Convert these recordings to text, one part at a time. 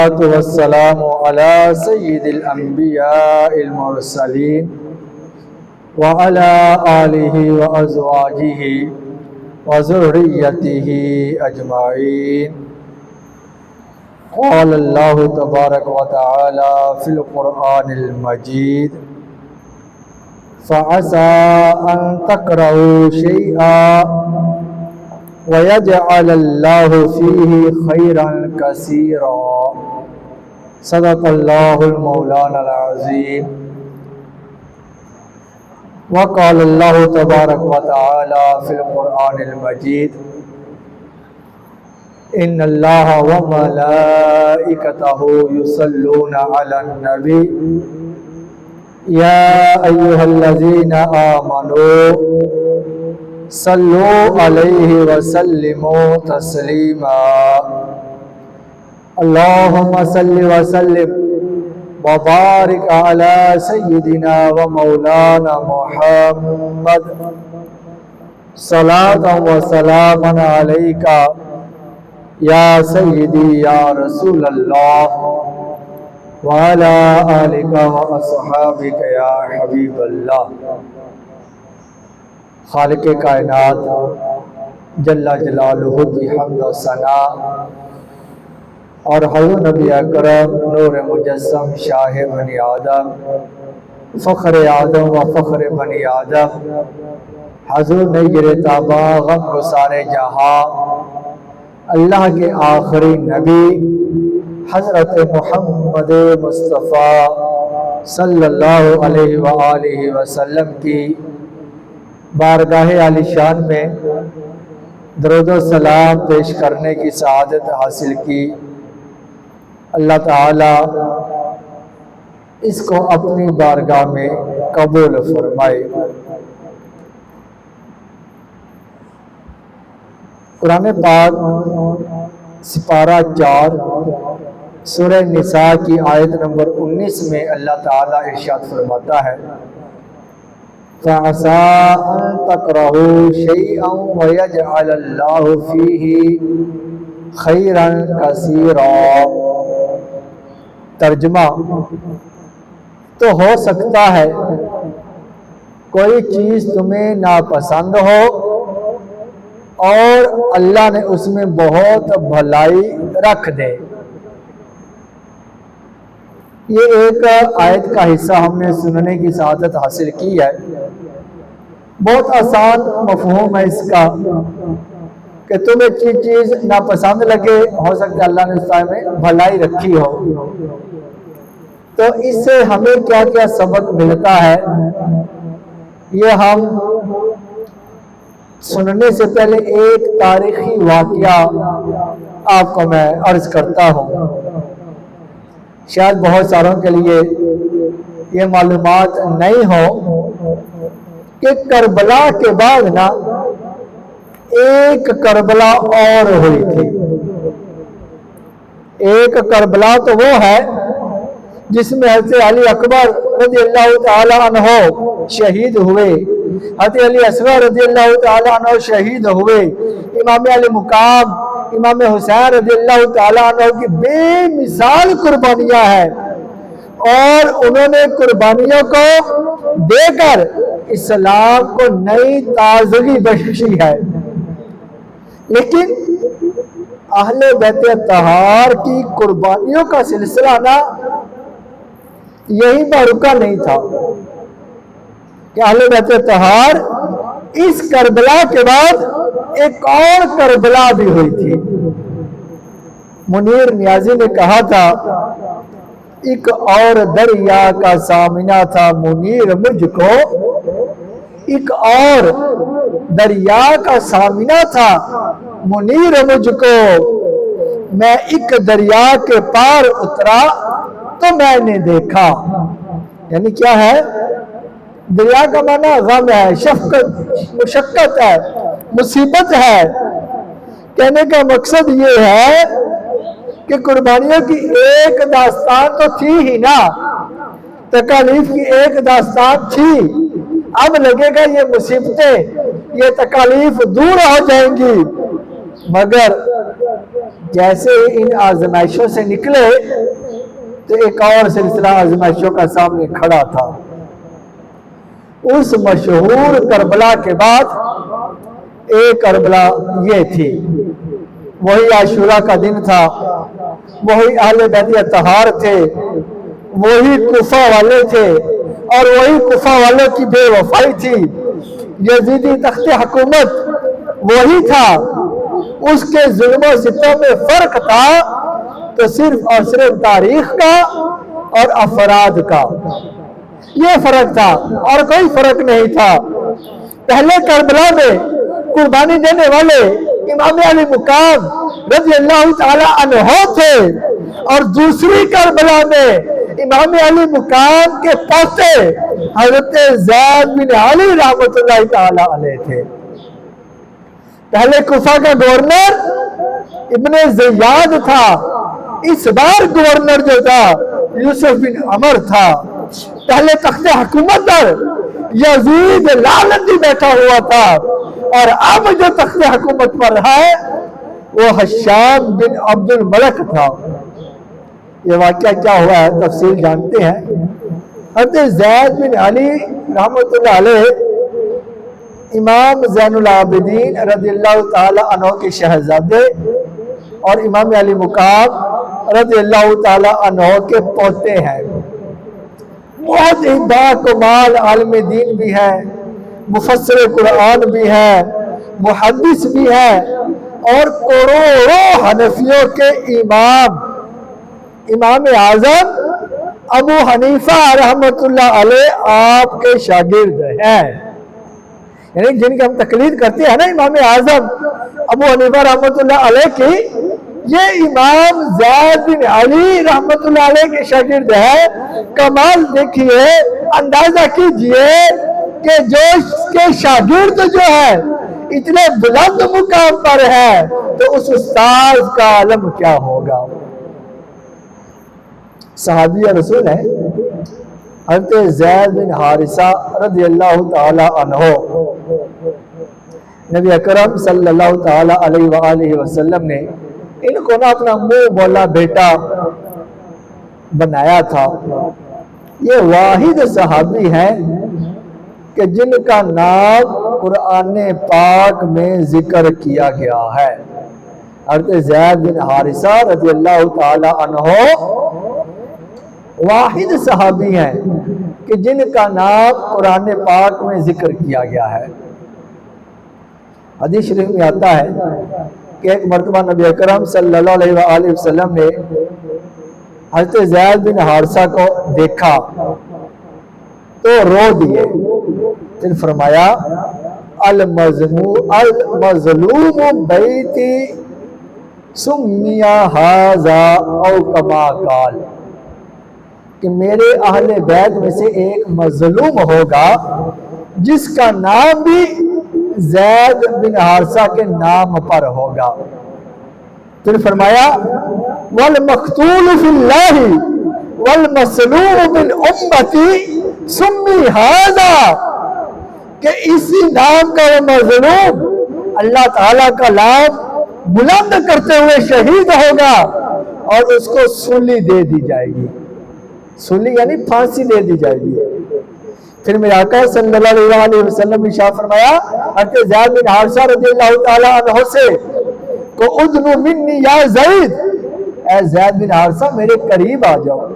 والسلام على سيد الأنبياء المرسلين وعلى آله وأزواجه وذريته أجمعين. قال الله تبارك وتعالى في القرآن المجيد: فعسى أن تكرهوا شيئا ويجعل الله فيه خيرا كثيرا. صدق الله المولانا العظيم. وقال الله تبارك وتعالى في القرآن المجيد: إن الله وملائكته يصلون على النبي يا أيها الذين آمنوا صلوا عليه وسلموا تسليما. اللهم صل وسلم وبارك على سيدنا ومولانا محمد صلاة وسلاما عليك یا سیدی یا رسول اللہ وعلی آلک و اصحابک یا حبیب اللہ. خالق کائنات جل جلالہ کی حمد و ثنا اور حضور نبی اکرم نور مجسم شاہ بنی آدم فخر آدم و فخر بنی آدم حضور نیر تابا غم گسار جہاں اللہ کے آخری نبی حضرت محمد مصطفیٰ صلی اللہ علیہ وآلہ وسلم کی بارگاہ عالی شان میں درود و سلام پیش کرنے کی سعادت حاصل کی. اللہ تعالی اس کو اپنی بارگاہ میں قبول فرمائے. قرآن پاک سپارہ 4 سورہ نساء کی آیت نمبر 19 میں اللہ تعالیٰ ارشاد فرماتا ہے: فَعَسَىٰ أَن تَكْرَهُوا شَيْئًا وَيَجْعَلَ اللَّهُ فِيهِ خَيْرًا كَثِيرًا. ترجمہ: تو ہو سکتا ہے کوئی چیز تمہیں ناپسند ہو اور اللہ نے اس میں بہت بھلائی رکھ دے. یہ ایک آیت کا حصہ ہم نے سننے کی سعادت حاصل کی ہے. بہت آسان مفہوم ہے اس کا کہ تمہیں چیز ناپسند لگے، ہو سکتا ہے اللہ نے اس میں بھلائی رکھی ہو. تو اس سے ہمیں کیا کیا سبق ملتا ہے یہ ہم سننے سے پہلے ایک تاریخی واقعہ آپ کو میں عرض کرتا ہوں. شاید بہت ساروں کے لیے یہ معلومات نہیں ہو کہ کربلا کے بعد نا ایک کربلا اور ہوئی تھی. ایک کربلا تو وہ ہے جس میں حضرت علی اکبر رضی اللہ تعالی عنہ شہید ہوئے، حضرت علی اصغر رضی اللہ تعالی عنہ شہید ہوئے، امام علی مقام امام حسین رضی اللہ تعالی عنہ کی بے مثال قربانیاں ہیں اور انہوں نے قربانیوں کو دے کر اسلام کو نئی تازگی بخشی ہے. لیکن اہل بیت اطہار کی قربانیوں کا سلسلہ نا یہی پر رکا نہیں تھا کہ اہل بیت اطہار اس کربلا کے بعد ایک اور کربلا بھی ہوئی تھی. منیر نیازی نے کہا تھا: ایک اور دریا کا سامنا تھا منیر مجھ کو، ایک اور دریا کا سامنا تھا منیر مجھ کو، میں ایک دریا کے پار اترا تو میں نے دیکھا. یعنی کیا ہے؟ دریا کا معنی غم ہے، شفقت، مشقت ہے، مصیبت ہے. کہنے کا مقصد یہ ہے کہ قربانیوں کی ایک داستان تو تھی ہی نا، تکالیف کی ایک داستان تھی. اب لگے گا یہ مصیبتیں، یہ تکالیف دور ہو جائیں گی، مگر جیسے ان آزمائشوں سے نکلے تو ایک اور سلسلہ آزمائشوں کا سامنے کھڑا تھا۔ اس مشہور کربلا کے بعد ایک کربلا یہ تھی، وہی عاشورہ کا دن تھا، وہی اہل بیت اطہار تھے، وہی کوفہ والے تھے، اور وہی کوفہ والوں کی بے وفائی تھی۔ یزیدی تخت حکومت وہی تھا، اس کے ظلم و ستم میں فرق تھا تو صرف اور صرف تاریخ کا اور افراد کا، یہ فرق تھا اور کوئی فرق نہیں تھا۔ پہلے کربلا میں قربانی دینے والے امام علی مقام رضی اللہ تعالی عنہ تھے، اور دوسری کربلا میں امام علی مقام کے پوتے حضرت زید بن علی رحمۃ اللہ تعالی علیہ تھے۔ پہلے کوفہ کا گورنر ابن زیاد تھا، اس بار گورنر جو تھا یوسف بن عمر تھا۔ پہلے تخت حکومت پر یزید لعنتی بیٹھا ہوا تھا، اور اب جو تخت حکومت پر ہے وہ حشام بن عبد الملک تھا۔ یہ واقعہ کیا ہوا ہے تفصیل جانتے ہیں۔ حضرت زید بن علی رحمۃ اللہ علیہ امام زین العابدین رضی اللہ تعالی عنہ کے شہزادے اور امام علی مقام رضی اللہ تعالی عنہ کے پوتے ہیں۔ بہت ہی باکمال عالم دین بھی ہے، مفسر قرآن بھی ہے، محدث بھی ہے، اور کروڑوں حنفیوں کے امام اعظم ابو حنیفہ رحمۃ اللہ علیہ آپ کے شاگرد ہیں۔ یعنی جن کی ہم تقلید کرتے ہیں نا امام اعظم ابو حنیفہ رحمۃ اللہ علیہ کی، یہ امام زید بن علی رحمۃ اللہ علیہ کے شاگرد ہے۔ کمال دیکھیے، اندازہ کیجئے کہ جو اس کے شاگرد جو ہے اتنے بلند مقام پر ہے تو اس استاد کا عالم کیا ہوگا۔ صحابی رسول ہے حضرت زید بن حارثہ رضی اللہ تعالی عنہ۔ نبی اکرم صلی اللہ تعالی علیہ وآلہ وسلم نے ان کو اپنا منہ بولا بیٹا بنایا تھا۔ یہ واحد صحابی ہیں کہ جن کا نام قرآن پاک میں ذکر کیا گیا ہے۔ حضرت زید بن حارثہ رضی اللہ تعالی عنہ واحد صحابی ہیں کہ جن کا نام قرآن پاک میں ذکر کیا گیا ہے۔ حدیث شریف میں آتا ہے کہ ایک مرتبہ نبی اکرم صلی اللہ علیہ وآلہ وسلم نے حضرت زید بن حارثہ کو دیکھا تو رو دیے، پھر فرمایا المظلوم بیتی سمی ھذا او کما قال، کہ میرے اہل بیت میں سے ایک مظلوم ہوگا جس کا نام بھی زید بن حارثہ کے نام پر ہوگا۔ پھر فرمایا والمقتول فی اللہ والمسلوم من امتی سمی ھذا، کہ اسی نام کا وہ مظلوم اللہ تعالیٰ کا نام بلند کرتے ہوئے شہید ہوگا، اور اس کو سولی دے دی جائے گی۔ سولی یعنی پھانسی دے دی جائے گی۔ پھر میرے آقا صلی اللہ علیہ وسلم ارشاد فرمایا حضرت زید بن حارثہ رضی اللہ تعالی عنہ سے کو ادنو منی یا زید، اے زید بن حارثہ میرے قریب آ جاؤ۔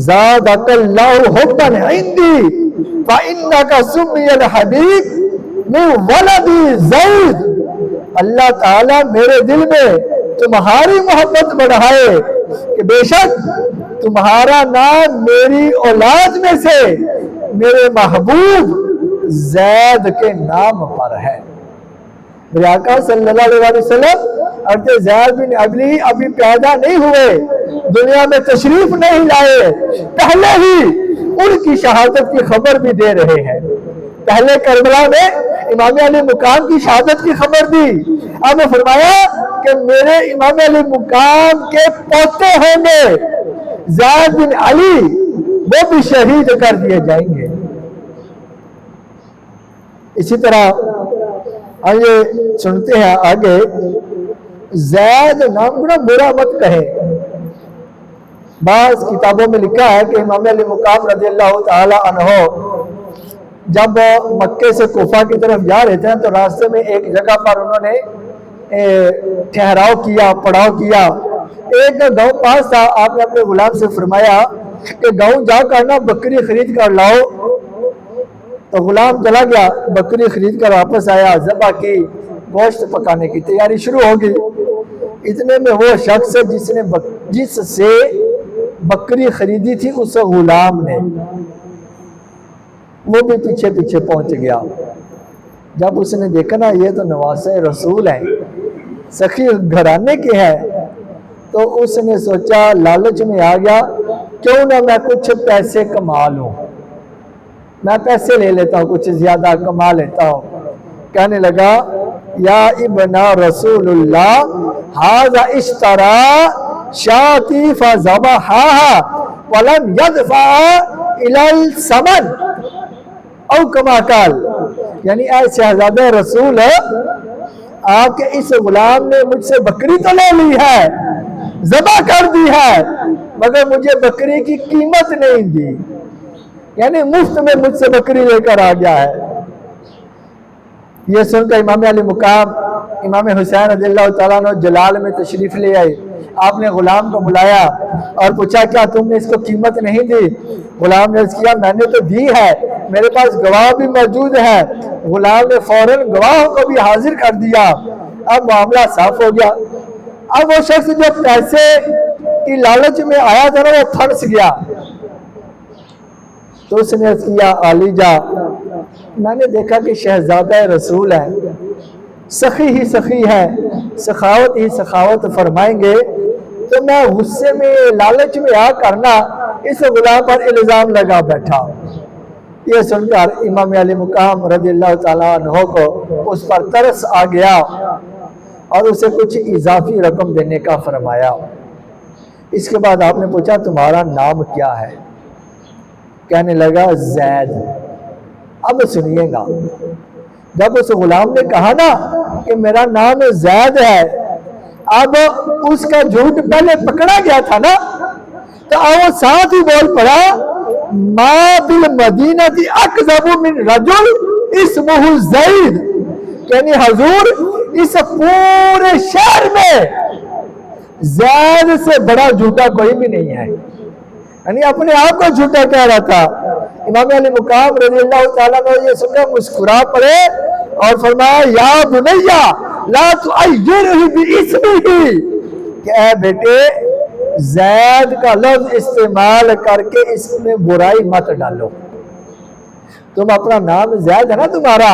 زادک اللہ حبا عندی فإنک سمی الحبیب من ولد زید، اللہ تعالیٰ میرے دل میں تمہاری محبت بڑھائے کہ بے شک تمہارا نام میری اولاد میں سے میرے محبوب زید کے نام پر ہے۔ میرے آقا صلی اللہ علیہ وسلم حضرت زید بن علی ابھی پیدا نہیں ہوئے، دنیا میں تشریف نہیں لائے، پہلے ہی ان کی شہادت کی خبر بھی دے رہے ہیں۔ پہلے کربلا میں امام علی مقام کی شہادت کی خبر دی، آپ نے فرمایا کہ میرے امام علی مقام کے پوتے ہوں گے زید بن علی، وہ بھی شہید کر دیے جائیں گے۔ اسی طرح آئیے سنتے ہیں آگے زید نام کو نا برا مت کہے. بعض کتابوں میں لکھا ہے کہ امام علی مقام رضی اللہ تعالی عنہ جب مکے سے کوفہ کی طرف جا رہے تھے تو راستے میں ایک جگہ پر انہوں نے ٹھہراؤ کیا, پڑاؤ کیا. ایک گاؤں پاس تھا. آپ نے اپنے غلام سے فرمایا کہ گاؤں جا کر نا بکری خرید کر لاؤ. تو غلام چلا گیا, بکری خرید کر واپس آیا, ذبح کی, گوشت پکانے کی تیاری شروع ہو گئی. اتنے میں وہ شخص جس سے بکری خریدی تھی اس غلام نے, وہ بھی پیچھے پیچھے پہنچ گیا. جب اس نے دیکھا نا یہ تو نواسہ رسول ہیں, سخی گھرانے کے ہیں, تو اس نے سوچا, لالچ میں آ گیا, کیوں نہ میں کچھ پیسے کما لوں, میں پیسے لے لیتا ہوں, کچھ زیادہ کما لیتا ہوں. کہنے لگا, یا ابن رسول اللہ ھذا اشترى شاتی فذبحها ولم يدفع الى الثمن او کما قال. یعنی اے شہزادہ رسول, آپ کے اس غلام نے مجھ سے بکری تو لے لی ہے, ذبح کر دی ہے, مگر مجھے بکری کی قیمت نہیں دی, یعنی مفت میں مجھ سے بکری لے کر آ گیا ہے. یہ سن کر امام علی مقام امام حسین رضی اللہ تعالیٰ عنہ جلال میں تشریف لے آئے. آپ نے غلام کو بلایا اور پوچھا, کیا تم نے اس کو قیمت نہیں دی؟ غلام نے عرض کیا, میں نے تو دی ہے, میرے پاس گواہ بھی موجود ہے. غلام نے فوراً گواہ کو بھی حاضر کر دیا. اب معاملہ صاف ہو گیا. اب وہ شخص جو پیسے کی لالچ میں آیا تھا نا, وہ پھنس گیا. تو اس نے عرض کیا, علی جا, میں نے دیکھا کہ شہزادہ رسول ہے, سخی ہی سخی ہے, سخاوت ہی سخاوت فرمائیں گے, تو میں غصے میں لالچ میں آ کرنا اس غلام پر الزام لگا بیٹھا. یہ سن کر امام علی مقام رضی اللہ تعالیٰ عنہ کو اس پر ترس آ گیا اور اسے کچھ اضافی رقم دینے کا فرمایا. اس کے بعد آپ نے پوچھا, تمہارا نام کیا ہے؟ کہنے لگا, زید. اب سنیے گا, جب اس غلام نے کہا نا کہ میرا نام زید ہے, اب اس کا جھوٹ پہلے پکڑا گیا تھا نا, تو وہ ساتھ ہی بول پڑا, ما بالمدینہ اکذب من رجل اسمہ زید. یعنی حضور, اس پورے شہر میں زید سے بڑا جھوٹا کوئی بھی نہیں ہے. یعنی اپنے آپ کو جھوٹا کہہ رہا تھا. امام علی مقام رضی اللہ تعالیٰ نے یہ سننا مسکرا پڑے اور فرمایا, یا بنیا لا تعیرہ باسمہ, کہ اے بیٹے, زید کا لفظ استعمال کر کے اس میں برائی مت ڈالو. تم اپنا نام زید ہے نا تمہارا,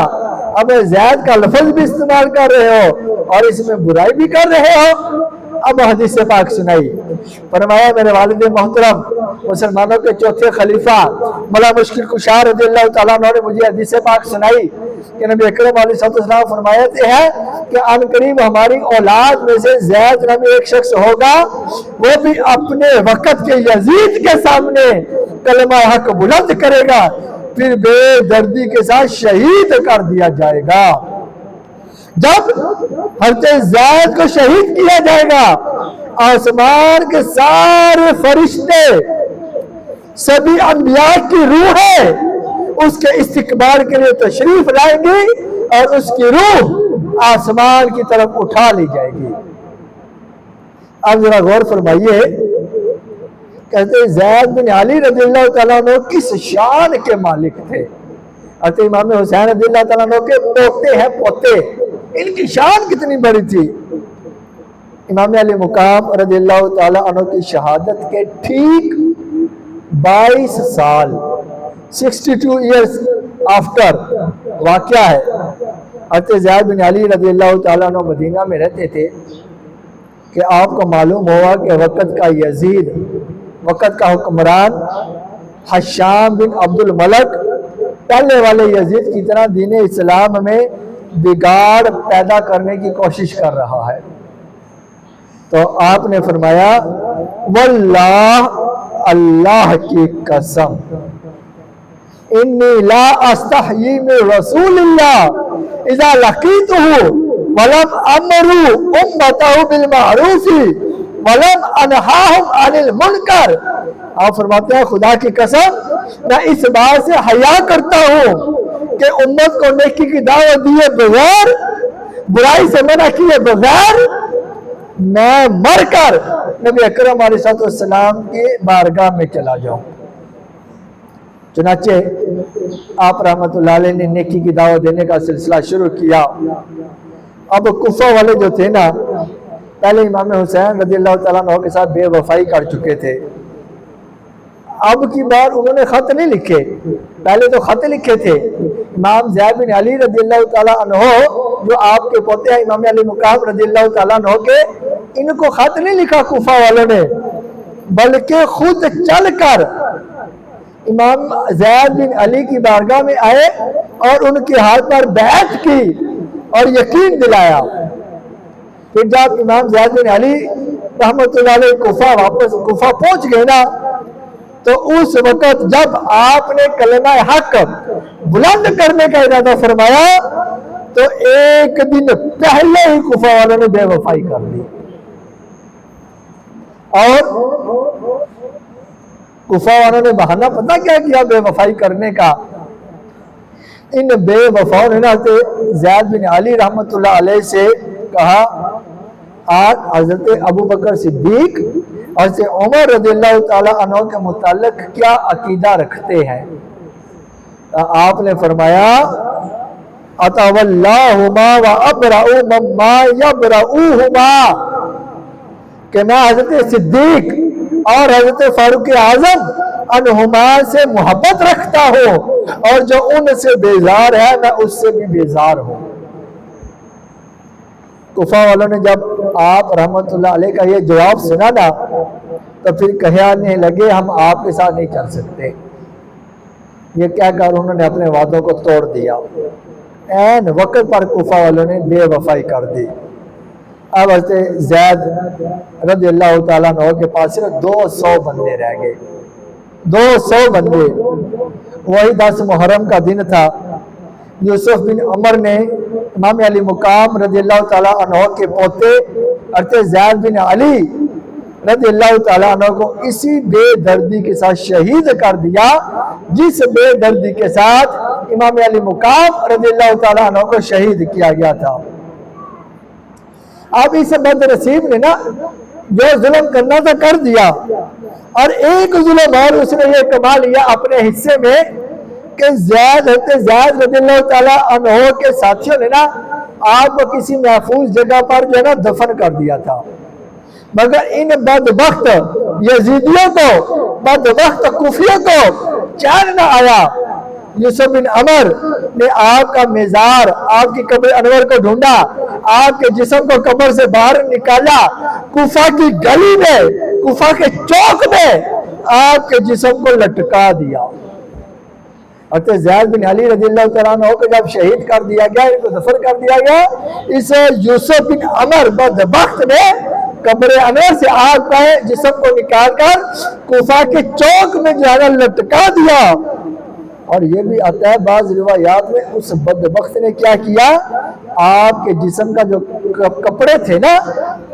اب زید کا لفظ بھی استعمال کر رہے ہو اور اس میں برائی بھی کر رہے ہو. اب حدیث پاک سنائی. فرمایا, میرے والد محترم مسلمانوں کے چوتھے خلیفہ مولا مشکل کشا رضی اللہ تعالیٰ عنہ نے مجھے حدیث پاک سنائی کہ نبی اکرم علیہ السلام فرماتے ہیں کہ ان قریب ہماری اولاد میں سے زید نامی ایک شخص ہوگا, وہ بھی اپنے وقت کے یزید کے سامنے کلمہ حق بلند کرے گا, پھر بے دردی کے ساتھ شہید کر دیا جائے گا. جب حضرت زید کو شہید کیا جائے گا, آسمان کے سارے فرشتے, سبھی انبیاء کی روحیں اس کے استقبال کے لیے تشریف لائیں گی اور اس کی روح آسمان کی طرف اٹھا لی جائے گی. اب ذرا غور فرمائیے, کہتے ہیں زید بن علی رضی اللہ تعالیٰ عنہ کس شان کے مالک تھے. حضرت امام حسین رضی اللہ تعالیٰ عنہ کے پوتے ہیں, پوتے, ان کی شان کتنی بڑی تھی. امام علی مقام رضی اللہ تعالیٰ عنہ کی شہادت کے ٹھیک 22 سال 62 ایئرز آفٹر واقعہ ہے. حضرت زید بن علی رضی اللہ تعالیٰ عنہ مدینہ میں رہتے تھے کہ آپ کو معلوم ہوا کہ وقت کا یزید, وقت کا حکمران حشام بن عبد الملک پہلے والے یزید کی طرح دین اسلام میں بگاڑ پیدا کرنے کی کوشش کر رہا ہے. تو آپ نے فرمایا, واللہ, اللہ کی قسم, انی لا استحیی من رسول اللہ اذا لقیتہ वलम अमरू उम्मतहु बिल मारूफी वलम अनहाहुम अनिल मुनकर। आप फरमाते हैं खुदा की कसम मैं इस बात से हया करता हूँ कि उम्मत को नेकी की दावत दिए बगैर, बुराई से मना किए बगैर मैं मर कर नबी अकरम अलैहिस्सलाम की बारगाह में चला जाऊं। चुनाचे आप रहमतुल्लाह अलैह ने नेकी की दावत देने का सिलसिला शुरू किया। अब कुफा वाले जो थे ना, पहले इमाम हुसैन रज़ियल्लाहु ताला अन्हु के साथ बेवफाई कर चुके थे। अब की बार उन्होंने खत नहीं लिखे, पहले तो खत लिखे थे। इमाम ज़ैद बिन अली रज़ियल्लाहु ताला अन्हु जो आपके पोते हैं इमाम अली मुकाम रज़ियल्लाहु ताला अन्हु के, इनको खत नहीं लिखा कुफा वालों ने, बल्कि खुद चलकर इमाम ज़ैद बिन अली की बारगाह में आए और उनके हाथ पर बैत की और यकीन दिलाया। फिर जब इमाम ज़ैद बिन अली रहमतुल्लाह अलैह कुफा पहुंच गए ना, तो उस वक्त जब आपने कलमा हक बुलंद करने का इरादा फरमाया तो एक दिन पहले ही कुफा वालों ने बेवफाई कर दी। और कुफा वालों ने बहाना पता क्या किया बेवफाई करने का? इन बेवफाओं ने ना ज़ैद बिन अली रहमतुल्लाह अलैह से कहा, आज हज़रत अबू बकर सिद्दीक और से उमर रज़ियल्लाहु ताला अन्हु के मुताल्लिक क्या अकीदा रखते हैं? आपने फरमाया अतवल्लाहुमा व अबराउ मम्मा यबराउहुमा, कि मैं हज़रत सिद्दीक और हज़रत फारूक आज़म अन्हुमा से मोहब्बत रखता हूँ और जो उनसे बेजार है मैं उससे भी बेजार हूँ। कुफा वालों ने जब आप रहमतुल्लाह अलैह का ये जवाब सुना ना, तो फिर कहने लगे हम आपके साथ नहीं चल सकते। ये क्या कर उन्होंने अपने वादों को तोड़ दिया। ऐन वक्त पर कुफा वालों ने बेवफाई कर दी। अब हज़रत ज़ैद रज़ियल्लाहु ताला अन्हु के पास सिर्फ 200 बंदे रह गए, 200 बंदे। वही 10 मुहर्रम का दिन था। यूसुफ बिन उमर ने इमाम अली मुकाम रज़ियल्लाहु ताला अन्हु के पोते हज़रत ज़ैद बिन अली रज़ियल्लाहु ताला अन्हु को इसी बेदर्दी के साथ शहीद कर दिया जिस बेदर्दी के साथ इमाम अली मुकाम रज़ियल्लाहु ताला अन्हु को शहीद किया गया था। अब इस बदनसीब ने ना जो जुल्म करना था कर दिया, और एक जुल्म और उसने ये कमा लिया अपने हिस्से में कि ज़ैद रज़ियल्लाहु ताला अन्हु के साथियों ने ना आपको किसी महफूज जगह पर जो है ना दफन कर दिया था। मगर इन बदबख्त यजीदियों को, बदबख्त कुफियों को चैन न आया। यूसुफ बिन उमर ने आपका मेजार, आपकी कब्र अनवर को ढूंढा, आपके जिस्म को कब्र से बाहर निकाला, कुफा की गली में, कुफा के चौक में आपके जिस्म को लटका दिया। और ज़ैद बिन अली रज़ियल्लाहु ताला अन्हु को जब शहीद कर दिया गया, इनको दफन कर दिया गया, इस यूसुफ बिन उमर बदबख्त ने कब्र अनवर से आपका जिस्म को निकाल कर कुफा के चौक में जो लटका दिया। और ये भी आता है बाज़ रिवायात में उस बदबख्त ने क्या किया, आपके जिस्म का जो कपड़े थे ना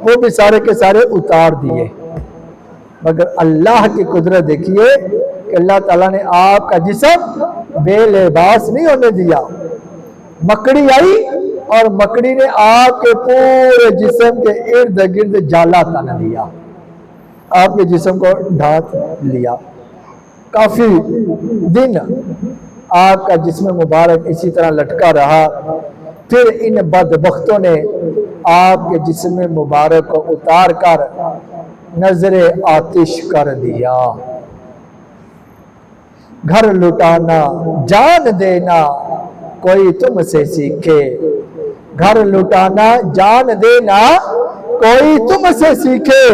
वो भी सारे के सारे उतार दिए। मगर अल्लाह की कुदरत देखिए कि अल्लाह ताला ने आपका जिस्म बेलिबास नहीं होने दिया। मकड़ी आई और मकड़ी ने आपके पूरे जिस्म के इर्द गिर्द जाला तन दिया, आपके जिस्म को ढांक लिया। काफी दिन आपका जिस्म मुबारक इसी तरह लटका रहा। फिर इन बदबख्तों ने आपके जिस्म मुबारक को उतार कर नजरे आतिश कर दिया। घर लुटाना जान देना कोई तुमसे सीखे, घर लुटाना जान देना कोई तुमसे सीखे,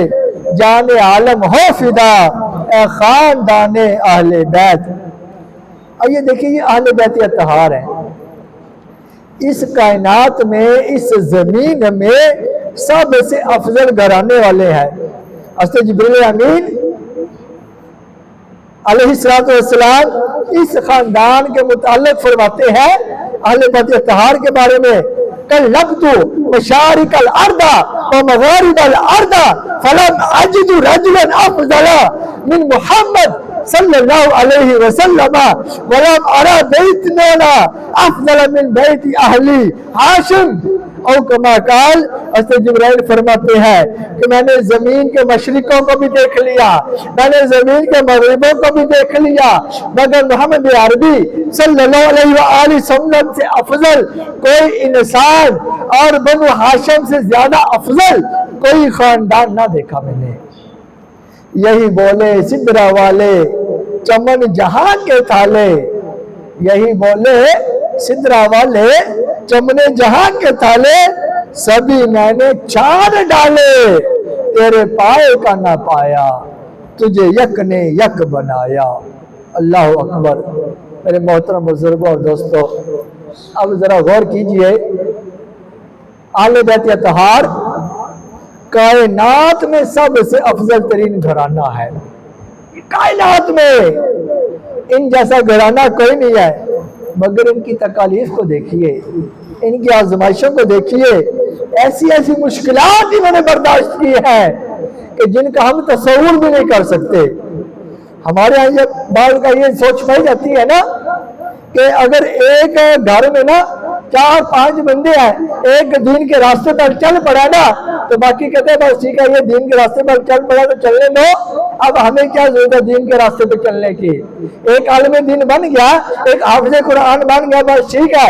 जाने आलम हो फिदा ए खानदाने अहले बैत। और ये देखिए ये अहले बैत अतहार है। इस कायनात में, इस जमीन में सबसे अफजल घराने वाले हैं। हज़रत जिब्रील अमीन अलैहिस्सलातु वस्सलाम इस खानदान के मुताल्लिक फरमाते हैं अहले बैत अतहार के बारे में, कल्लब्तु मशारिकल अर्दा व मगारिबल अर्दा फलम अजिदु रजुलन अफजला मिन मुहम्मद सल्लल्लाहु अलैहि वसल्लम वलम अरा बैतना अफजल मिन बैत अहली हाशिम। और कमा काल जिब्राइल फरमाते हैं कि मैंने जमीन के मशरिकों को भी देख लिया, मैंने जमीन के मगरिबों को भी देख लिया, मगर मोहम्मद अरबी सल्लल्लाहु अलैहि वसल्लम से अफजल कोई इंसान और बनु हाशिम से ज्यादा अफजल कोई खानदान ना देखा मैंने। यही बोले सिदरा वाले चमन जहां के थाले, यही बोले सिदरा वाले चमने जहां के थाले, सभी मैंने चार डाले तेरे पाए का ना पाया, तुझे यक ने यक बनाया। अल्लाह अकबर। मेरे मोहतरम बुजुर्गों और दोस्तों, अब जरा गौर कीजिए, आले बैत अतहार कायनात में सबसे अफजल तरीन घराना है। कायनात में इन जैसा घराना कोई नहीं है, मगर इनकी तकालीफ को देखिए, इनकी आजमाइशों को देखिए, ऐसी ऐसी मुश्किलात इन्होंने बर्दाश्त की है कि जिनका हम तस्वुर भी नहीं कर सकते। हमारे यहाँ ये बात का ये सोच पाई जाती है ना कि अगर एक घर में ना 4-5 बंदे हैं, एक दीन के रास्ते पर चल पड़ा ना, तो बाकी कहते हैं बस ठीक है, ये दीन के रास्ते पर चल पड़ा तो चलने दो, अब हमें क्या जरूरत है दीन के रास्ते पर चलने की। एक आलिम दीन बन गया, एक हाफिज़ कुरान बन गया, बस ठीक है,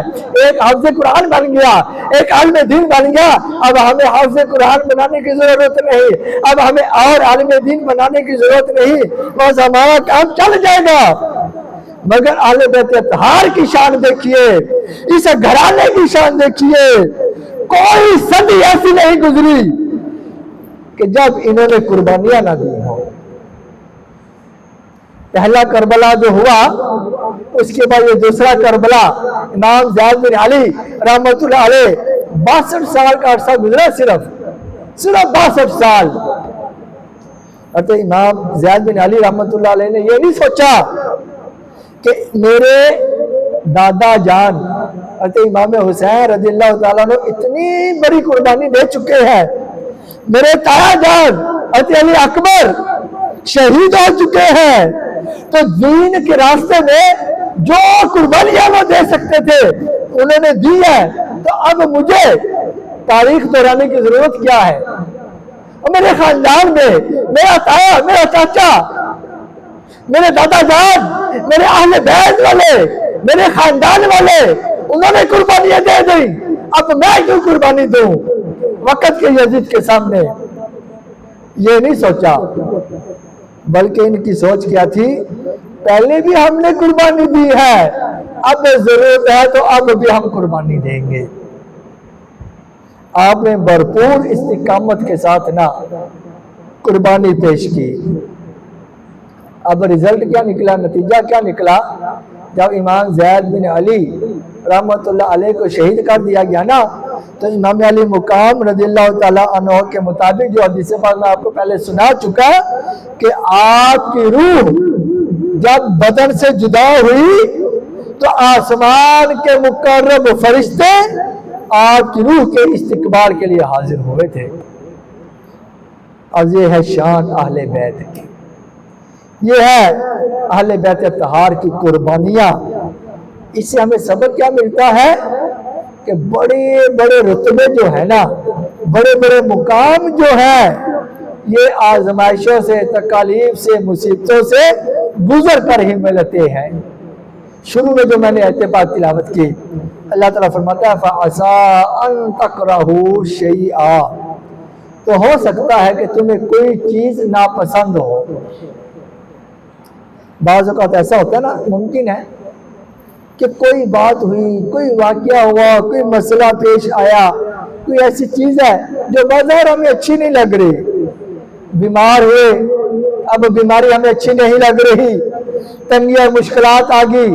एक हाफिज़ कुरान बन गया, एक आलिम दीन बन गया, अब हमें हाफिज़ कुरान बनाने की जरूरत नहीं, अब हमें और आलिम दीन बनाने की जरूरत नहीं, बस हमारा काम चल जाएगा। मगर आले बैत अतहार की शान देखिए, इस घराने की शान देखिए, कोई सदी ऐसी नहीं गुजरी कि जब इन्होंने कुर्बानियां ना दी हो। पहला करबला जो हुआ, उसके बाद ये दूसरा करबला, इमाम ज़ैद बिन अली रहमतुल्लाह अलैह 62 साल का अरसा गुजरा, सिर्फ 62 साल। अतः इमाम ज़ैद बिन अली रहमतुल्लाह अलैह ने ये नहीं सोचा कि मेरे दादा जान अतः इमाम हुसैन रज़ियल्लाहु ताला अन्हु इतनी बड़ी कुर्बानी दे चुके हैं, मेरे ताया जान अतः अली अकबर शहीद हो चुके हैं, तो दीन के रास्ते में जो कुर्बानियां वो दे सकते थे उन्होंने दी है, तो अब मुझे तारीख दोहराने की जरूरत क्या है। और मेरे खानदान में मेरा ताया, मेरा चाचा, मेरे दादा जान, मेरे अहले बैत वाले, मेरे खानदान वाले, उन्होंने कुर्बानियां दे दी, अब मैं क्यों कुर्बानी दूं वक्त के यजीद के सामने। ये नहीं सोचा, बल्कि इनकी सोच क्या थी, पहले भी हमने कुर्बानी दी है, अब जरूरत है तो अब भी हम कुर्बानी देंगे। आपने भरपूर इस्तिकामत के साथ ना कुर्बानी पेश की। अब रिजल्ट क्या निकला, नतीजा क्या निकला, जब इमाम ज़ैद बिन अली रहमतुल्लाह अलैह को शहीद कर दिया गया ना, तो इमाम अली मुकाम रज़ियल्लाहु ताला अन्हु के मुताबिक जो हदीस पाक मैं आपको पहले सुना चुका कि आपकी रूह जब बदन से जुदा हुई तो आसमान के मुकर्रब फरिश्ते आपकी रूह के इस्तिकबाल के लिए हाजिर हुए थे। अब ये है शान अहले बैत की, ये है अहले बैत अतहार की कुर्बानियां। इससे हमें सबक क्या मिलता है कि बड़े बड़े रुतबे जो है ना, बड़े बड़े मुकाम जो है, ये आजमाइशों से, तकालीफ से, मुसीबतों से गुजर कर ही मिलते हैं। शुरू में जो मैंने आयत पाक तिलावत की, अल्लाह ताला फरमाता है फ़असा अन तकरहू शैआ, तो हो सकता है कि तुम्हें कोई चीज नापसंद हो। बाज़ औक़ात ऐसा होता है ना, मुमकिन है कि कोई बात हुई, कोई वाक़या हुआ, कोई मसला पेश आया, कोई ऐसी चीज़ है जो बाज़ार हमें अच्छी नहीं लग रही, बीमार हुए, अब बीमारी हमें अच्छी नहीं लग रही, तंगी और मुश्किलात आ गई,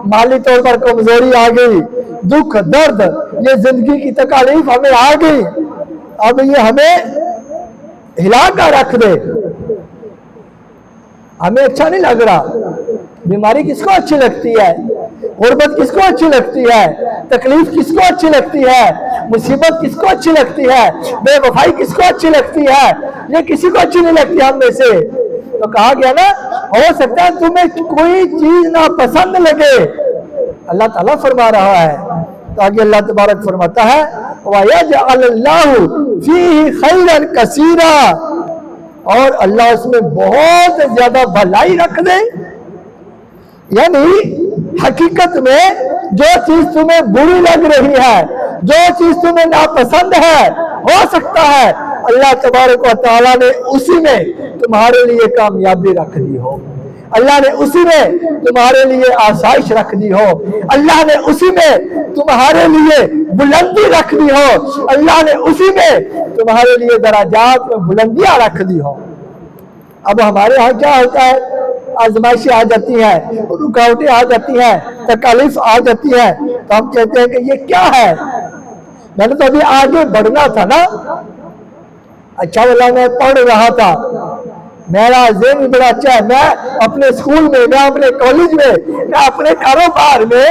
माली तौर पर कमजोरी आ गई, दुख दर्द, ये जिंदगी की तकालीफ हमें आ गई, अब ये हमें हिला कर रख दे, हमें अच्छा नहीं लग रहा। बीमारी किसको अच्छी लगती है, गुर्बत किसको अच्छी लगती है, तकलीफ किसको अच्छी लगती है, मुसीबत किसको अच्छी लगती है, बेवफाई किसको अच्छी लगती है, ये किसी को अच्छी नहीं लगती हम में से। तो कहा गया ना, हो सकता है तुम्हें कोई चीज ना पसंद लगे, अल्लाह ताला फरमा रहा है। तो आगे अल्लाह तबारक फरमाता है, वयजअलल्लाहु फीही खैरन कसीरा, और अल्लाह उसमें बहुत ज्यादा भलाई रख दे। यानी हकीकत में जो चीज तुम्हें बुरी लग रही है, जो चीज तुम्हें नापसंद है, हो सकता है अल्लाह तबारक व तआला ने उसी में तुम्हारे लिए कामयाबी रख दी हो, अल्लाह ने उसी में तुम्हारे लिए आसाइश रख दी हो, अल्लाह ने उसी में तुम्हारे लिए बुलंदी रख दी हो, अल्लाह ने उसी में तुम्हारे लिए दराजात में बुलंदियां रख दी हो। अब हमारे यहाँ क्या होता है, आजमाइशें आ जाती हैं, रुकावटें आ जाती हैं, तकलीफ आ जाती है, तो हम कहते हैं कि ये क्या है, मैंने तो अभी आगे बढ़ना था ना। अच्छा वाला मैं पढ़ रहा था, मेरा ज़हन भी बड़ा अच्छा है, मैं अपने स्कूल में, मैं अपने कॉलेज में, मैं अपने कारोबार में,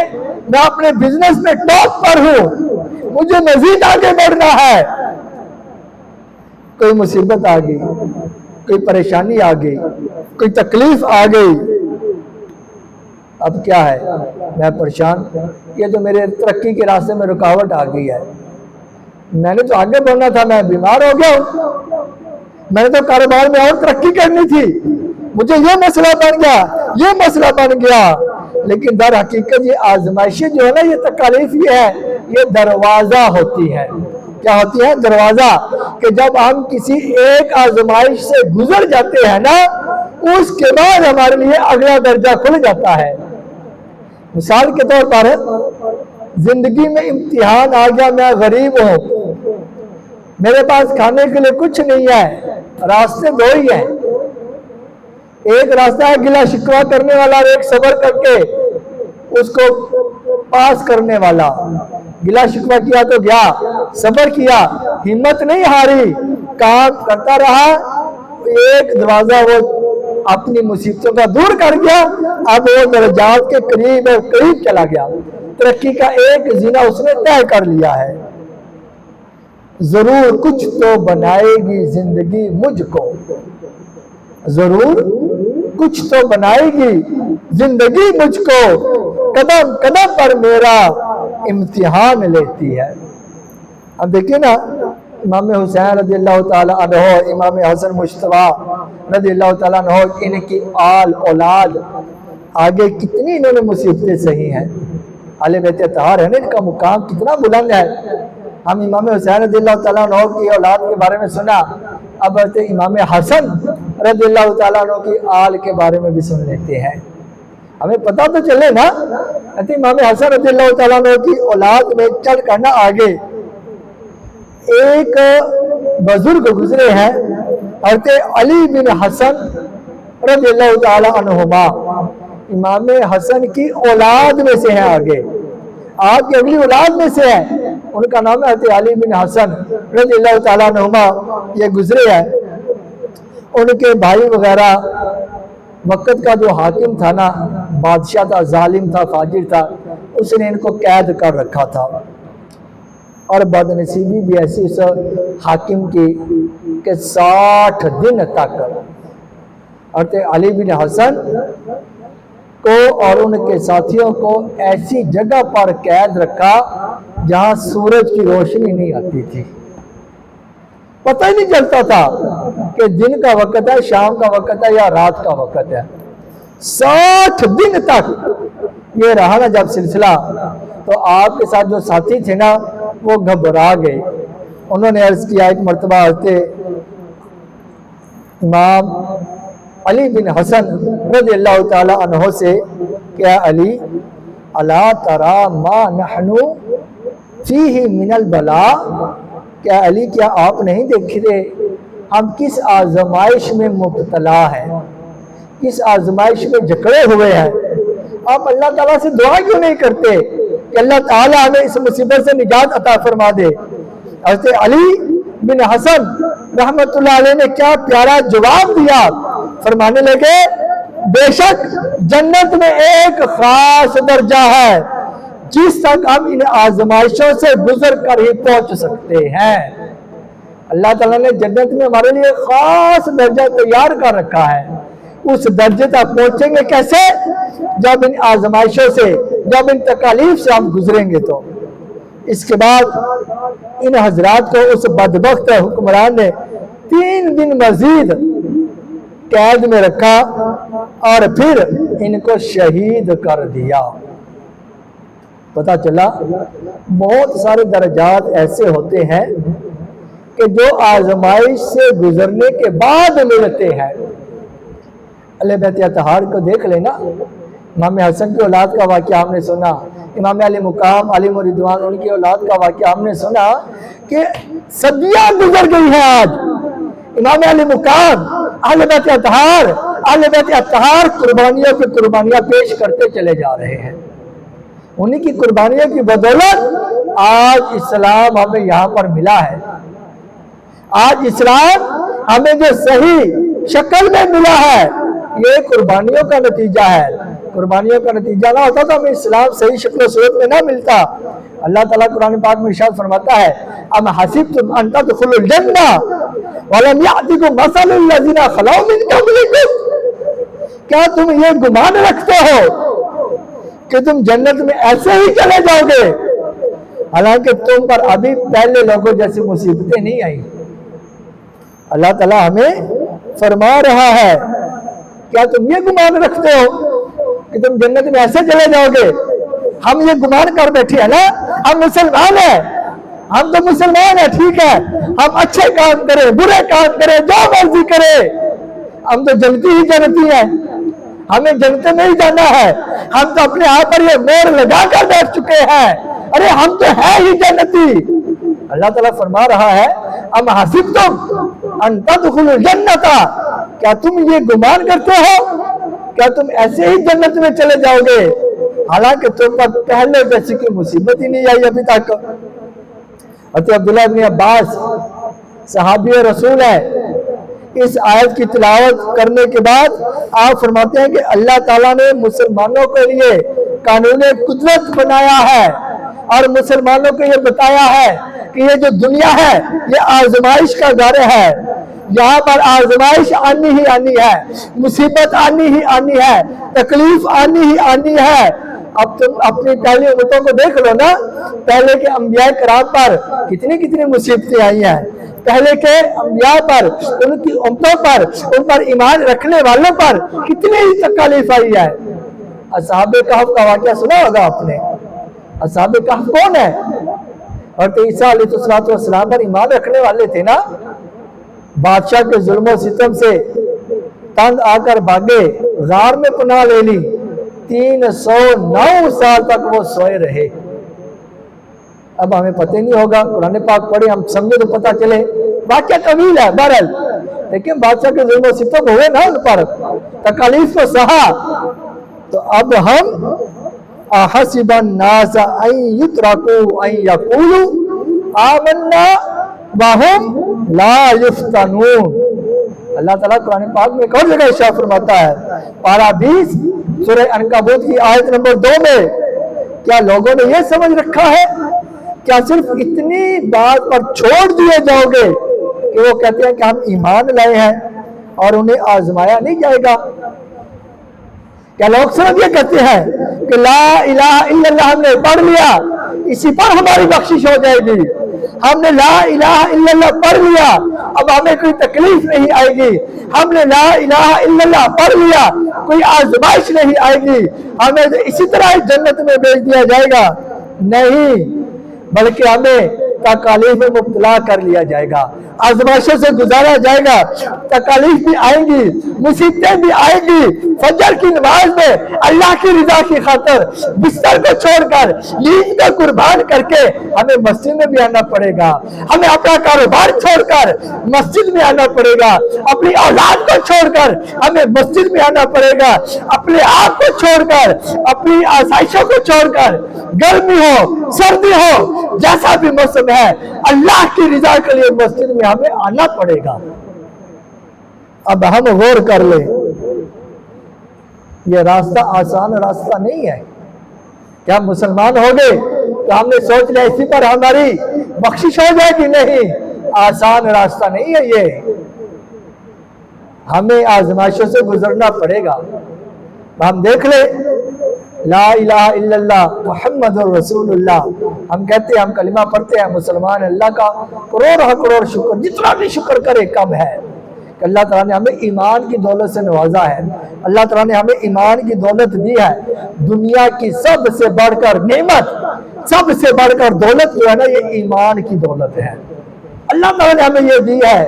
मैं अपने बिजनेस में टॉप पर हूँ, मुझे मजीद आगे बढ़ना है। कोई मुसीबत आ गई, कोई परेशानी आ गई, कोई तकलीफ आ गई, अब क्या है, मैं परेशान, ये तो मेरे तरक्की के रास्ते में रुकावट आ गई है, मैंने तो आगे बढ़ना था, मैं बीमार हो गया हूँ, मैंने तो कारोबार में और तरक्की करनी थी, मुझे ये मसला बन गया, ये मसला बन गया। लेकिन दर हकीकत ये आजमाइशें जो है ना, ये तकलीफ ये है, ये दरवाजा होती है। क्या होती है? दरवाजा। कि जब हम किसी एक आजमाइश से गुजर जाते हैं ना, उसके बाद हमारे लिए अगला दर्जा खुल जाता है। मिसाल के तौर पर जिंदगी में इम्तिहान आ गया, मैं गरीब हूँ, मेरे पास खाने के लिए कुछ नहीं है, रास्ते दो ही हैं, एक रास्ता है गिला शिकवा करने वाला और एक सब्र करके उसको पास करने वाला। गिला शिकवा किया तो गया, सब्र किया, हिम्मत नहीं हारी, काम करता रहा, एक दरवाजा वो अपनी मुसीबतों का दूर कर गया, अब वो दर्जात के करीब और करीब चला गया, तरक्की का एक जीना उसने तय कर लिया है। जरूर कुछ तो बनाएगी जिंदगी मुझको, जरूर कुछ तो बनाएगी जिंदगी मुझको, कदम कदम पर मेरा इम्तिहान लेती है। अब देखिए ना, इमाम हुसैन रज़ियल्लाहु ताला अन्हु, इमाम हसन मुश्तबा रज़ियल्लाहु ताला अन्हु, इनकी आल औलाद आगे कितनी इन्होंने मुसीबतें सही हैं। आले बैत अतहार है ना, इनका मुकाम कितना बुलंद है। हम इमाम हुसैन रज़ियल्लाहु ताला अन्हु की औलाद के बारे में सुना, अब इमाम हसन रज़ियल्लाहु ताला अन्हु की आल के बारे में भी सुन लेते हैं, हमें पता तो चले ना। इमाम हसन रज़ियल्लाहु ताला अन्हु की औलाद में चल करना आगे एक बुजुर्ग गुजरे हैं, हज़रत अली बिन हसन रज़ियल्लाहु ताला अन्हुमा, इमाम हसन की औलाद में से हैं, आगे आपकी अगली औलाद में से है, उनका नाम है हज़रत अली बिन हसन रज़ियल्लाहु ताला अन्हुमा। ये गुजरे हैं, उनके भाई वगैरह, वक़्त का जो हाकिम था ना, बादशाह था, जालिम था, फाजिर था, उसने इनको कैद कर रखा था। और बदनसीबी भी ऐसी उस हाकिम की कि 60 दिन तक हज़रत अली बिन हसन को और उनके साथियों को ऐसी जगह पर कैद रखा जहां सूरज की रोशनी नहीं आती थी, पता ही नहीं चलता था कि दिन का वक़्त है, शाम का वक़्त है या रात का वक़्त है। 60 दिन तक ये रहा ना जब सिलसिला, तो आपके साथ जो साथी थे ना, वो घबरा गए। उन्होंने अर्ज किया एक मरतबा इमाम अली बिन हसन रज़ियल्लाहु ताला अन्हु से, क्या अली अला तरा मा नहनु फीही मिनल बला, क्या अली क्या आप नहीं देख रहे हम किस आजमाइश में मुब्तला हैं, किस आजमाइश में जकड़े हुए हैं। आप अल्लाह ताला से दुआ क्यों नहीं करते कि अल्लाह ताला हमें इस मुसीबत से निजात अता फरमा दे। हज़रत अली बिन हसन रहमतुल्लाह अलैह ने क्या प्यारा जवाब दिया, फरमाने लगे, बेशक जन्नत में एक खास दर्जा है जिस तक हम इन आजमाइशों से गुजर कर ही पहुंच सकते हैं। अल्लाह ताला ने जन्नत में हमारे लिए खास दर्जा तैयार कर रखा है। उस दर्जे तक पहुंचेंगे कैसे? जब इन आजमाइशों से, जब इन तकालीफ से हम गुजरेंगे। तो इसके बाद इन हजरात को उस बदबख्त हुक्मरान ने 3 दिन मजीद कैद में रखा और फिर इनको शहीद कर दिया। पता चला बहुत सारे दर्जात ऐसे होते हैं कि जो आजमाइश से गुजरने के बाद मिलते हैं। अहले बैत अतहार को देख लेना। इमाम हसन की औलाद का वाक़या हमने सुना, इमाम अली मुकाम अली रिदवान उनकी औलाद का वाक़या हमने सुना कि सदियां गुजर गई हैं। आज इमाम अली मुकाम अहले बैत अतहार कुर्बानियों की कुर्बानियां पेश करते चले जा रहे हैं। उन्हीं की कुर्बानियों की बदौलत आज इस्लाम हमें यहाँ पर मिला है। आज इस्लाम हमें जो सही शक्ल में मिला है, ये कुर्बानियों का नतीजा है। कुर्बानियों का नतीजा ना होता तो हमें इस्लाम सही शक्ल सूरत में ना मिलता। अल्लाह ताला कुरान पाक में इरशाद फरमाता है, अम हसिबतुम अन तदखुलुल जन्नह वलम यातिकुम मसलुल लज़ीना खलौ मिन क़ब्लिकुम। क्या तुम ये गुमान रखते हो कि तुम जन्नत में ऐसे ही चले जाओगे, हालांकि तुम पर अभी पहले लोगों जैसी मुसीबतें नहीं आई। अल्लाह ताला हमें फरमा रहा है, क्या तुम ये गुमान रखते हो कि तुम जन्नत में ऐसे चले जाओगे? हम ये गुमान कर बैठे हैं ना, हम मुसलमान हैं, हम तो मुसलमान हैं, ठीक है, हम अच्छे काम करें बुरे काम करें जो मर्जी करें, हम तो जन्नती ही जन्नती हैं, हमें जन्नत में ही जाना है। हम तो अपने आप पर ये मोहर लगा कर बैठ चुके हैं, अरे हम तो है ही जन्नती। अल्लाह ताला फरमा रहा है, अम हसिबतुम अन तदखुलुल जन्नता, क्या तुम ये गुमान करते हो क्या तुम ऐसे ही जन्नत में चले जाओगे, हालांकि तुम पर पहले जैसी कोई मुसीबत ही नहीं आई अभी तक। हज़रत अब्दुल्लाह इब्न अब्बास सहाबी रसूल है, इस आयत की तिलावत करने के बाद आप फरमाते हैं कि अल्लाह ताला ने मुसलमानों के लिए कानून कुदरत बनाया है और मुसलमानों को ये बताया है कि ये जो दुनिया है ये आजमाइश का घर है, यहाँ पर आजमाइश आनी ही आनी है, मुसीबत आनी ही आनी है, तकलीफ आनी ही आनी है। अब तुम अपनी पहली उम्मतों को देख लो ना, पहले के अंबिया कराम पर कितनी कितनी मुसीबतें आई हैं, पहले के अंबिया पर, उनकी उम्मतों पर, उन पर ईमान रखने वालों पर कितनी ही तकलीफ आई है। असहाबे कहफ का वाक़या सुना होगा आपने। असहाबे कहफ कौन है? और ईसा अलैहिस्सलाम पर ईमान रखने वाले थे ना, बादशाह के जुल्म सितम से तंग आकर भागे, गार में पनाह ले ली, 309 साल तक वो सोए रहे। अब हमें पता नहीं होगा, कुरान पाक पढ़े हम समझे तो पता चले, वाक़या तवील है बहरहाल, लेकिन बादशाह के जुल्म सितम हुए ना उन पर, तकलीफ को सहा। तो अब हम अहसिबन नास अन युतरकू अन यक़ूलू आमन्ना वहुम ला युफ्तनून। अल्लाह ताला कुरान पाक में एक और जगह इरशाद फरमाता है, पारा 20 सूरह अनकबूत की आयत नंबर 2 में, क्या लोगों ने यह समझ रखा है, क्या सिर्फ इतनी बात पर छोड़ दिए जाओगे कि वो कहते हैं कि हम ईमान लाए हैं और उन्हें आजमाया नहीं जाएगा? क्या लोग सिर्फ ये कहते हैं कि ला इलाहा इल्लल्लाह हमने पढ़ लिया, इसी पर हमारी बख्शिश हो जाएगी, हमने ला इलाहा इल्लल्लाह पढ़ लिया अब हमें कोई तकलीफ नहीं आएगी, हमने ला इलाहा इल्लल्लाह पढ़ लिया कोई आजमाइश नहीं आएगी, हमें इसी तरह जन्नत में भेज दिया जाएगा? नहीं, बल्कि हमें तकालीफ में मुब्तला कर लिया जाएगा, आजमाइशों से गुजारा जाएगा, तकालीफ भी आएंगी, मुसीबतें भी आएंगी। फजर की नमाज में अल्लाह की रजा की खातिर बिस्तर को छोड़कर, नींद को कुर्बान करके हमें मस्जिद में भी आना पड़ेगा, हमें अपना कारोबार छोड़कर मस्जिद में आना पड़ेगा, अपनी औलाद को छोड़कर हमें मस्जिद में आना पड़ेगा, अपने आप को छोड़कर, अपनी आसाइशों को छोड़कर, गर्मी हो सर्दी हो जैसा भी मौसम है, अल्लाह की रजा के लिए मस्जिद में हमें आना पड़ेगा। अब हम गौर कर ले, यह रास्ता आसान रास्ता नहीं है, क्या मुसलमान हो गए तो हमने सोच लिया इसी पर हमारी बख्शिश हो जाएगी? नहीं, आसान रास्ता नहीं है ये, हमें आजमाइशों से गुजरना पड़ेगा। हम देख ले, ला इलाहा इल्लल्लाह मुहम्मदुर रसूलुल्लाह, हम कहते हैं, हम कलिमा पढ़ते हैं, मुसलमान, अल्लाह का करोड़ शुक्र, जितना भी शुक्र करे कम है कि अल्लाह ताला ने हमें ईमान की दौलत से नवाजा है। अल्लाह ताला ने हमें ईमान की दौलत दी है। दुनिया की सबसे बढ़कर नेमत, सबसे बढ़कर दौलत जो है ना, ये ईमान की दौलत है। अल्लाह ताला ने हमें ये दी है।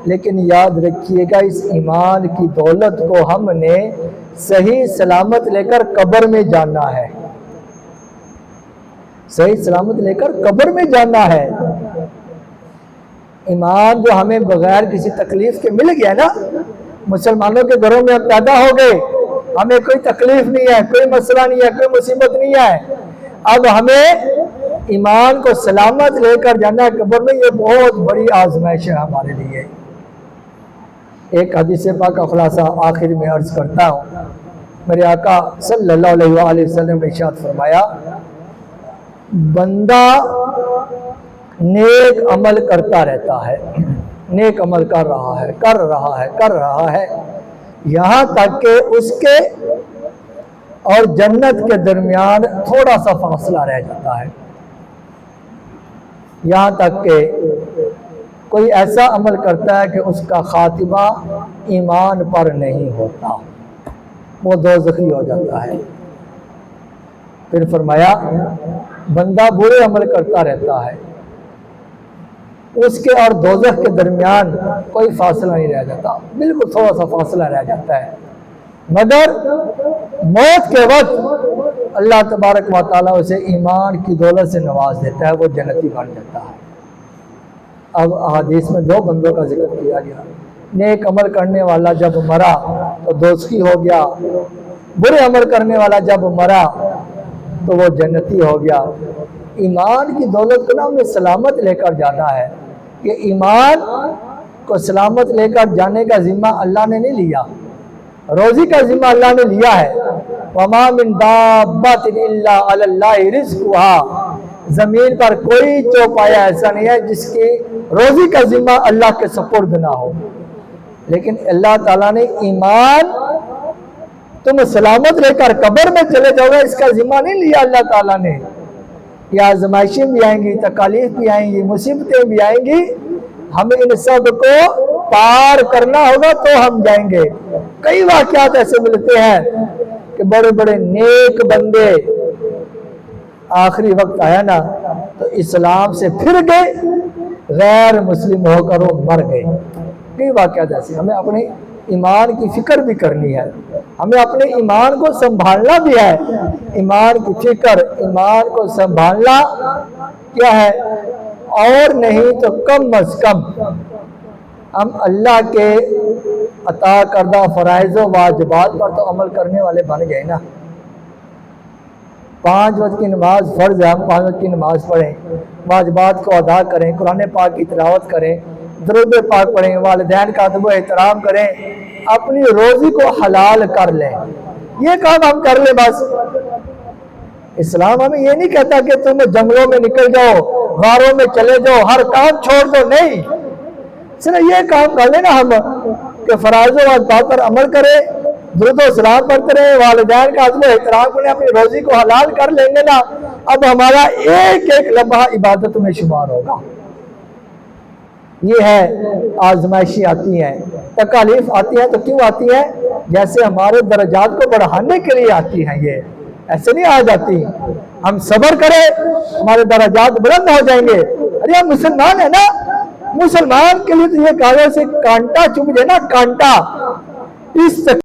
लेकिन याद रखिएगा, इस ईमान की दौलत को हमने सही सलामत लेकर कब्र में जाना है। सही सलामत लेकर कब्र में जाना है। ईमान जो हमें बगैर किसी तकलीफ के मिल गया ना, मुसलमानों के घरों में हम पैदा हो गए, हमें कोई तकलीफ नहीं है, कोई मसला नहीं है, कोई मुसीबत नहीं है। अब हमें ईमान को सलामत लेकर जाना है कब्र में। ये बहुत बड़ी आजमाइश है हमारे लिए। एक हदीस पाक का खुलासा आखिर में अर्ज करता हूँ। मेरे आका सल्लल्लाहु अलैहि वसल्लम ने इरशाद फरमाया, बंदा नेक अमल करता रहता है, नेक अमल कर रहा है यहाँ तक कि उसके और जन्नत के दरमियान थोड़ा सा फासला रह जाता है। यहाँ तक कि कोई ऐसा अमल करता है कि उसका खातिमा ईमान पर नहीं होता, वो दोज़खी हो जाता है। फिर फरमाया, बंदा बुरे अमल करता रहता है, उसके और दोज़ख के दरमियान कोई फासला नहीं रह जाता, बिल्कुल थोड़ा सा फासला रह जाता है। मगर मौत के वक्त अल्लाह तबारक व तआला उसे ईमान की दौलत से नवाज देता है, वो जन्नती बन जाता है। अब हदीस में दो बंदों का जिक्र किया गया। नेक अमल करने वाला जब मरा तो दोस्ती हो गया, बुरे अमल करने वाला जब मरा तो वो जन्नती हो गया। ईमान की दौलत को ना हमें सलामत लेकर जाना है। ये ईमान को सलामत लेकर जाने का जिम्मा अल्लाह ने नहीं लिया, रोजी का जिम्मा अल्लाह ने लिया है। वमा मिन दाब्बातिन इल्ला अलल्लाहि रिज़्क़ुहा, जमीन पर कोई चौपाया ऐसा नहीं है जिसकी रोजी का जिम्मा अल्लाह के सुपुर्द ना हो। लेकिन अल्लाह ताला ने ईमान तुम सलामत लेकर कब्र में चले जाओगे, इसका जिम्मा नहीं लिया अल्लाह ताला ने। ये आजमाइशें भी आएंगी, तकालीफ भी आएंगी, मुसीबतें भी आएंगी, हमें इन सब को पार करना होगा तो हम जाएंगे। कई वाक़यात ऐसे मिलते हैं कि बड़े बड़े नेक बंदे आखिरी वक्त आया ना तो इस्लाम से फिर गए, गैर मुस्लिम होकर वो मर गए। कई वाक़यात ऐसे। हमें अपने ईमान की फिक्र भी करनी है, हमें अपने ईमान को संभालना भी है। ईमान की फिक्र, ईमान को संभालना क्या है, और नहीं तो कम अज कम हम अल्लाह के अता करदा फ़राइज़ व वाजिबात पर तो अमल करने वाले बन गए ना। 5 वक्त की नमाज फ़र्ज़ है, हम 5 वक्त की नमाज पढ़ें, वाजिबात को अदा करें, कुरान पाक की तिलावत करें, दरूद पाक पढ़ें, वालिदैन का अदब एहतराम करें, अपनी रोज़ी को हलाल कर लें। ये काम हम कर लें बस। इस्लाम हमें ये नहीं कहता कि तुम जंगलों में निकल जाओ, गारों में चले जाओ, हर काम छोड़ दो, नहीं। सिर्फ ये काम कर लेना हम कि फ़राइज़ व वाजिबात पर अमल करें, दुरूद व सलाम पढ़ते रहे, वालिदैन का अदब एहतराम करें, अपनी रोज़ी को हलाल कर लेंगे ना, अब हमारा एक एक लम्हा इबादत में शुमार होगा। ये है आजमाइशी आती हैं, तकालीफ आती हैं, तो क्यों आती हैं? जैसे हमारे दर्जात को बढ़ाने के लिए आती हैं। ये ऐसे नहीं आ जाती। हम सब्र करें, हमारे दर्जात बुलंद हो जाएंगे। अरे हम मुसलमान है ना, मुसलमान के लिए तो ये कागज से कांटा चुभ जाए ना, कांटा इस